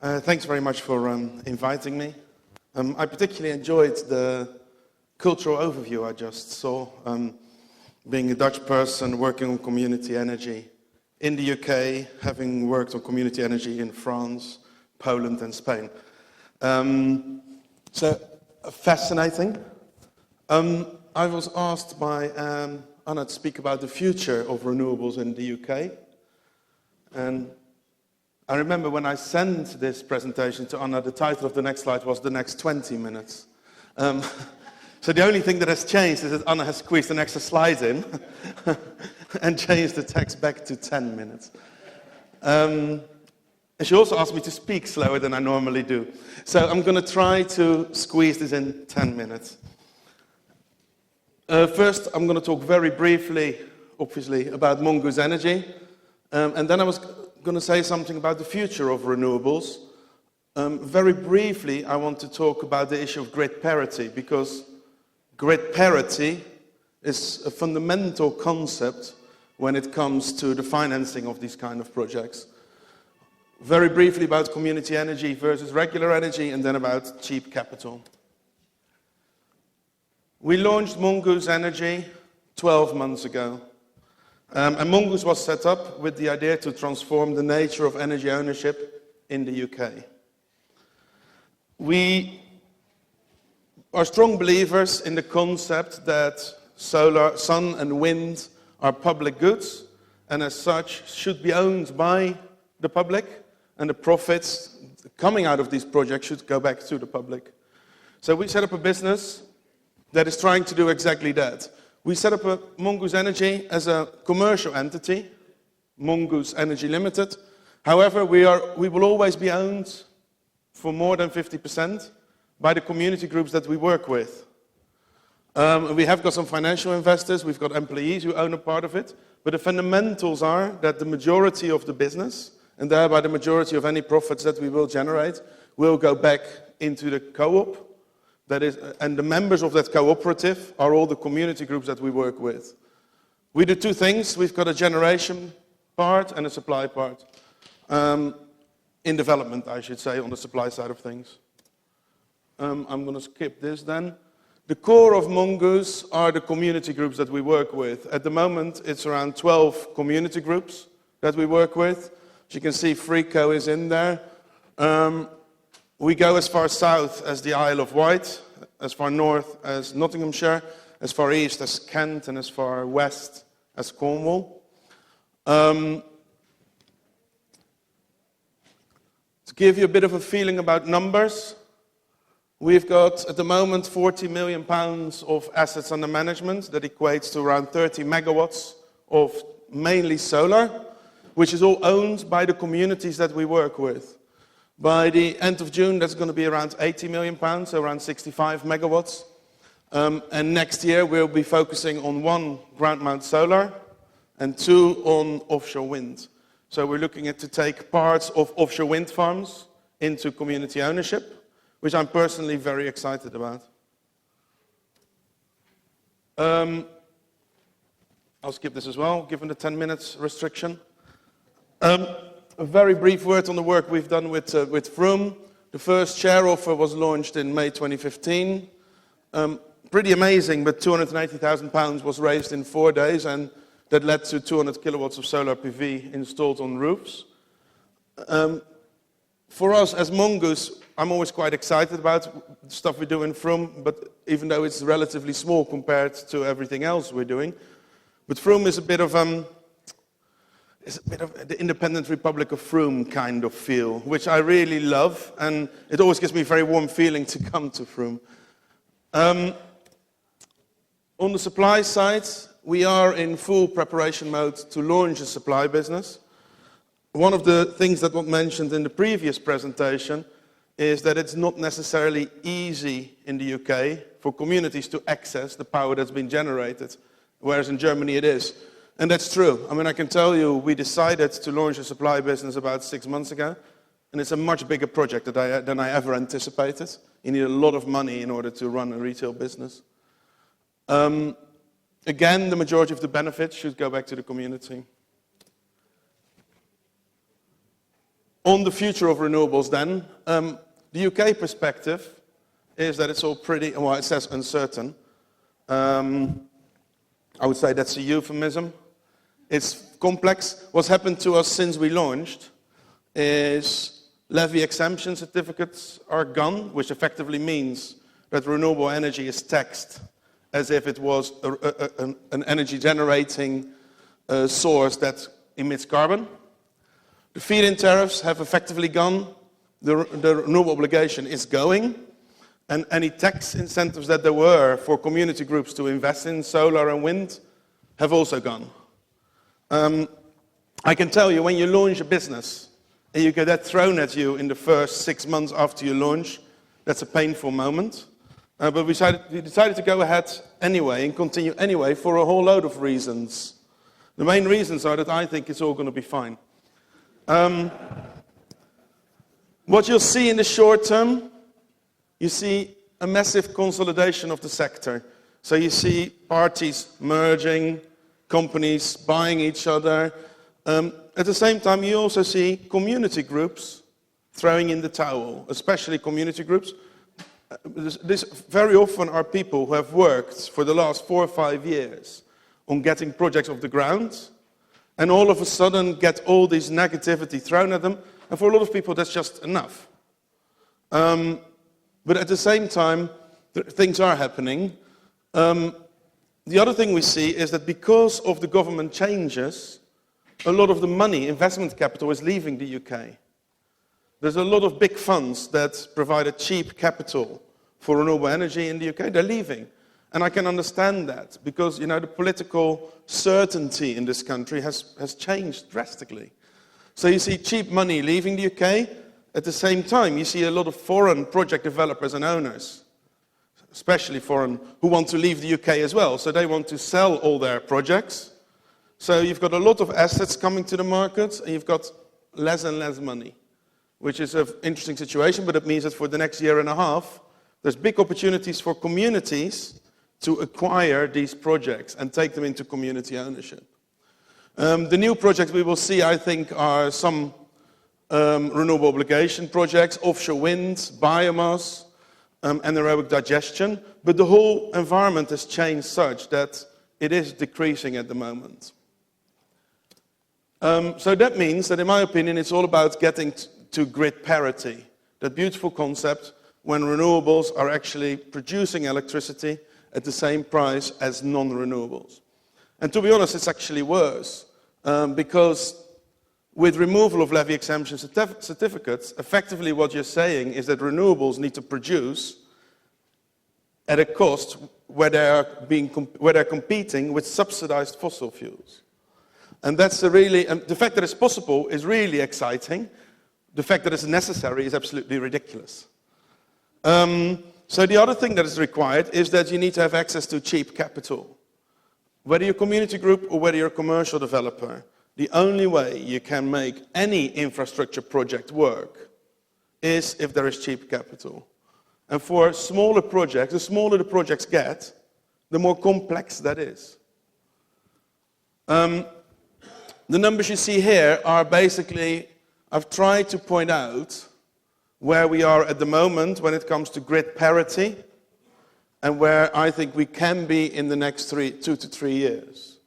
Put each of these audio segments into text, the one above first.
Thanks very much for inviting me. I particularly enjoyed the cultural overview I just saw. Being a Dutch person working on community energy in the UK, having worked on community energy in France, Poland and Spain. So fascinating. I was asked by Anna to speak about the future of renewables in the UK. And I remember when I sent this presentation to Anna, the title of the next slide was The Next 20 Minutes. So the only thing that has changed is that Anna has squeezed an extra slide in and changed the text back to 10 minutes. And she also asked me to speak slower than I normally do. So I'm going to try to squeeze this in 10 minutes. First, I'm going to talk very briefly, obviously, about Mongoose Energy. And then I was going to say something about the future of renewables. Very briefly, I want to talk about the issue of grid parity, because grid parity is a fundamental concept when it comes to the financing of these kind of projects. Very briefly about community energy versus regular energy, and then about cheap capital. We launched Mongoose Energy 12 months ago. And Mongoose was set up with the idea to transform the nature of energy ownership in the UK. We are strong believers in the concept that solar, sun and wind are public goods, and as such should be owned by the public, and the profits coming out of these projects should go back to the public. So we set up a business that is trying to do exactly that. We set up a Mongoose Energy as a commercial entity, Mongoose Energy Limited. However, we will always be owned for more than 50% by the community groups that we work with. We have got some financial investors, we've got employees who own a part of it, but the fundamentals are that the majority of the business, and thereby the majority of any profits that we will generate, will go back into the co-op. That is, and the members of that cooperative are all the community groups that we work with. We do two things. We've got a generation part and a supply part. In development, I should say, on the supply side of things. I'm going to skip this then. The core of Mongoose are the community groups that we work with. At the moment, it's around 12 community groups that we work with. As you can see, Frico is in there. We go as far south as the Isle of Wight, as far north as Nottinghamshire, as far east as Kent, and as far west as Cornwall. To give you a bit of a feeling about numbers, we've got at the moment £40 million of assets under management. That equates to around 30 megawatts of mainly solar, which is all owned by the communities that we work with. By the end of June, that's going to be around £80 million, so around 65 megawatts. And next year, we'll be focusing on 1 ground mount solar and 2 on offshore wind. So we're looking at to take parts of offshore wind farms into community ownership, which I'm personally very excited about. I'll skip this as well, given the 10 minutes restriction. A very brief word on the work we've done with Vroom. The first share offer was launched in May 2015. Pretty amazing, but £280,000 was raised in 4 days, and that led to 200 kilowatts of solar PV installed on roofs. For us as Mongoose, I'm always quite excited about the stuff we do in Vroom, but even though it's relatively small compared to everything else we're doing. But Vroom is a bit of the independent Republic of Vroom kind of feel, which I really love, and it always gives me a very warm feeling to come to Vroom. On the supply side, we are in full preparation mode to launch a supply business. One of the things that was mentioned in the previous presentation is that it's not necessarily easy in the UK for communities to access the power that's been generated, whereas in Germany it is. And that's true. I mean, I can tell you, we decided to launch a supply business about 6 months ago, and it's a much bigger project than I ever anticipated. You need a lot of money in order to run a retail business. Again, the majority of the benefits should go back to the community. On the future of renewables then, the UK perspective is that it's all pretty, well, it says uncertain. I would say that's a euphemism. It's complex. What's happened to us since we launched is levy exemption certificates are gone, which effectively means that renewable energy is taxed as if it was an energy generating source that emits carbon. The feed-in tariffs have effectively gone. The renewable obligation is going. And any tax incentives that there were for community groups to invest in solar and wind have also gone. I can tell you, when you launch a business and you get that thrown at you in the first 6 months after you launch, that's a painful moment. But we decided to go ahead anyway and continue anyway for a whole load of reasons. The main reasons are that I think it's all going to be fine. What you'll see in the short term, you see a massive consolidation of the sector. So you see parties merging, companies buying each other. At the same time, you also see community groups throwing in the towel, especially community groups. This very often are people who have worked for the last 4 or 5 years on getting projects off the ground, and all of a sudden get all this negativity thrown at them. And for a lot of people, that's just enough. But at the same time, things are happening. The other thing we see is that because of the government changes, a lot of the money, investment capital, is leaving the UK. There's a lot of big funds that provided cheap capital for renewable energy in the UK. They're leaving. And I can understand that because, you know, the political certainty in this country has changed drastically. So you see cheap money leaving the UK. At the same time, you see a lot of foreign project developers and owners, especially foreign, who want to leave the UK as well. So they want to sell all their projects. So you've got a lot of assets coming to the market, and you've got less and less money, which is an interesting situation, but it means that for the next year and a half, there's big opportunities for communities to acquire these projects and take them into community ownership. The new projects we will see, I think, are some renewable obligation projects, offshore wind, biomass, anaerobic digestion. But the whole environment has changed such that it is decreasing at the moment. So that means that, in my opinion, it's all about getting to grid parity. That beautiful concept when renewables are actually producing electricity at the same price as non-renewables. And to be honest, it's actually worse, because with removal of levy exemption certificates, effectively what you're saying is that renewables need to produce at a cost where they're competing with subsidized fossil fuels. And that's the fact that it's possible is really exciting. The fact that it's necessary is absolutely ridiculous. So the other thing that is required is that you need to have access to cheap capital. Whether you're a community group or whether you're a commercial developer, the only way you can make any infrastructure project work is if there is cheap capital. And for smaller projects, the smaller the projects get, the more complex that is. The numbers you see here are basically, I've tried to point out where we are at the moment when it comes to grid parity and where I think we can be in the next 2 to 3 years.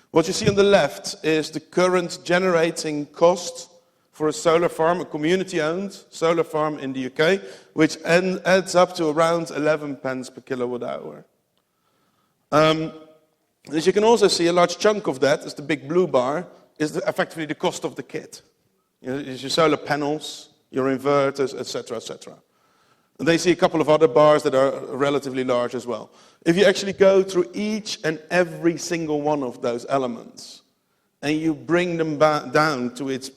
What you see on the left is the current generating cost for a solar farm, a community-owned solar farm in the UK, which adds up to around 11 pence per kilowatt hour. As you can also see, a large chunk of that, is the big blue bar, is effectively the cost of the kit. It's your solar panels, your inverters, etc., etc. And they see a couple of other bars that are relatively large as well. If you actually go through each and every single one of those elements, and you bring them down to its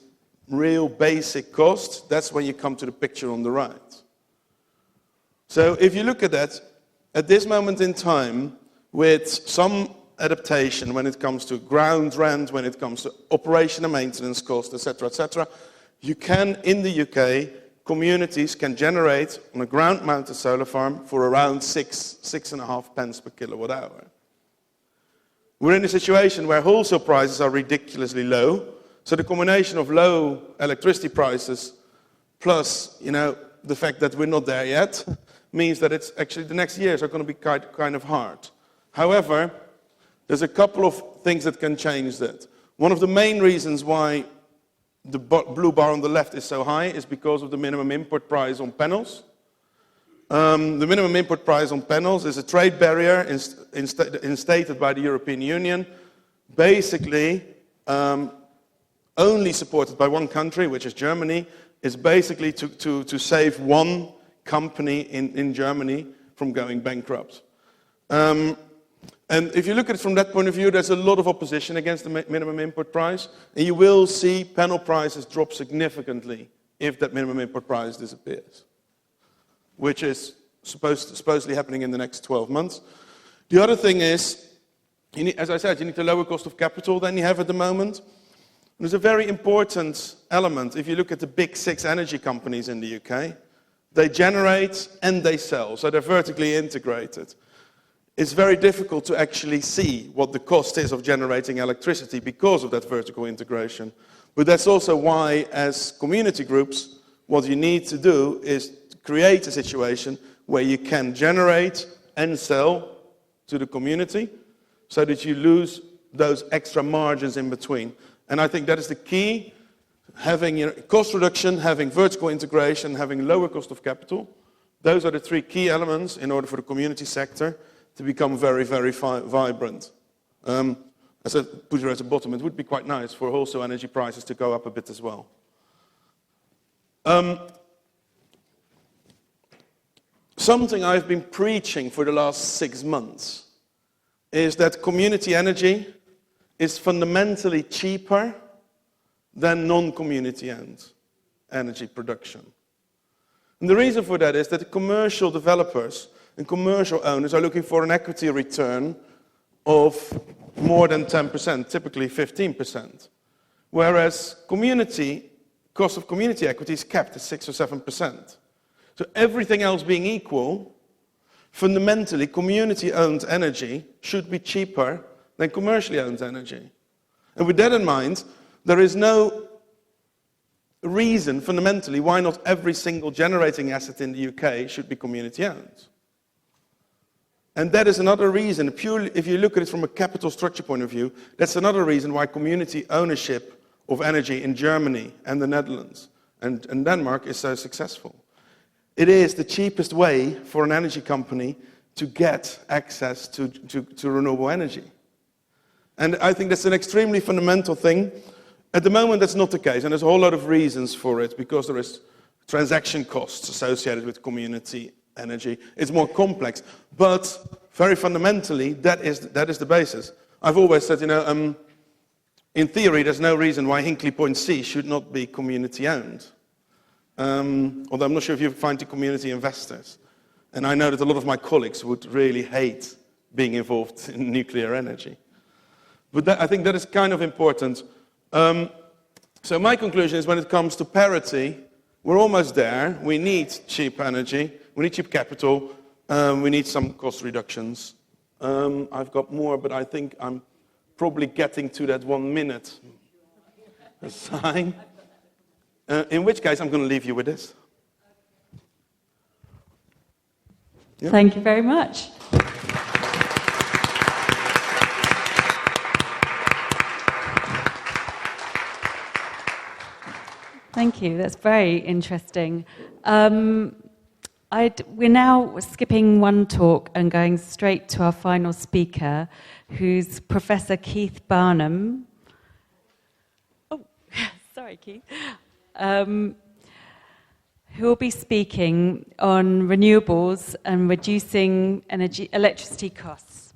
real basic cost, that's when you come to the picture on the right. So if you look at that, at this moment in time, with some adaptation when it comes to ground rent, when it comes to operation and maintenance costs, etc., you can, in the UK, communities can generate on a ground-mounted solar farm for around 6.5 pence per kilowatt hour. We're in a situation where wholesale prices are ridiculously low, So the combination of low electricity prices plus, the fact that we're not there yet means that it's actually the next years are going to be kind of hard. However, there's a couple of things that can change that. One of the main reasons why the blue bar on the left is so high is because of the minimum import price on panels. The minimum import price on panels is a trade barrier instated by the European Union, basically only supported by one country, which is Germany, is basically to save one company in Germany from going bankrupt. And if you look at it from that point of view, there's a lot of opposition against the minimum import price, and you will see panel prices drop significantly if that minimum import price disappears, which is supposedly happening in the next 12 months. The other thing is, as I said, you need a lower cost of capital than you have at the moment. There's a very important element. If you look at the big 6 energy companies in the UK, they generate and they sell, so they're vertically integrated. It's very difficult to actually see what the cost is of generating electricity because of that vertical integration. But that's also why, as community groups, what you need to do is create a situation where you can generate and sell to the community so that you lose those extra margins in between. And I think that is the key, having cost reduction, having vertical integration, having lower cost of capital. Those are the 3 key elements in order for the community sector to become very, very vibrant. As I put it at the bottom, it would be quite nice for wholesale energy prices to go up a bit as well. Something I've been preaching for the last 6 months is that community energy is fundamentally cheaper than non-community owned energy production. And the reason for that is that commercial developers and commercial owners are looking for an equity return of more than 10%, typically 15%. Whereas cost of community equity is capped at 6 or 7%. So everything else being equal, fundamentally community-owned energy should be cheaper than commercially owned energy. And with that in mind, there is no reason fundamentally why not every single generating asset in the UK should be community-owned. And that is another reason, purely if you look at it from a capital structure point of view, that's another reason why community ownership of energy in Germany and the Netherlands and Denmark is so successful. It is the cheapest way for an energy company to get access to renewable energy. And I think that's an extremely fundamental thing. At the moment, that's not the case, and there's a whole lot of reasons for it, because there is transaction costs associated with community energy. It's more complex, but very fundamentally, that is the basis. I've always said, in theory, there's no reason why Hinkley Point C should not be community-owned. Although I'm not sure if you find the community investors. And I know that a lot of my colleagues would really hate being involved in nuclear energy. But I think that is kind of important. So my conclusion is, when it comes to parity, we're almost there. We need cheap energy. We need cheap capital. We need some cost reductions. I've got more, but I think I'm probably getting to that 1 minute sign. In which case, I'm going to leave you with this. Yeah. Thank you very much. Thank you. That's very interesting. We're now skipping one talk and going straight to our final speaker, who's Professor Keith Barnum. Oh, sorry, Keith. Who will be speaking on renewables and reducing electricity costs.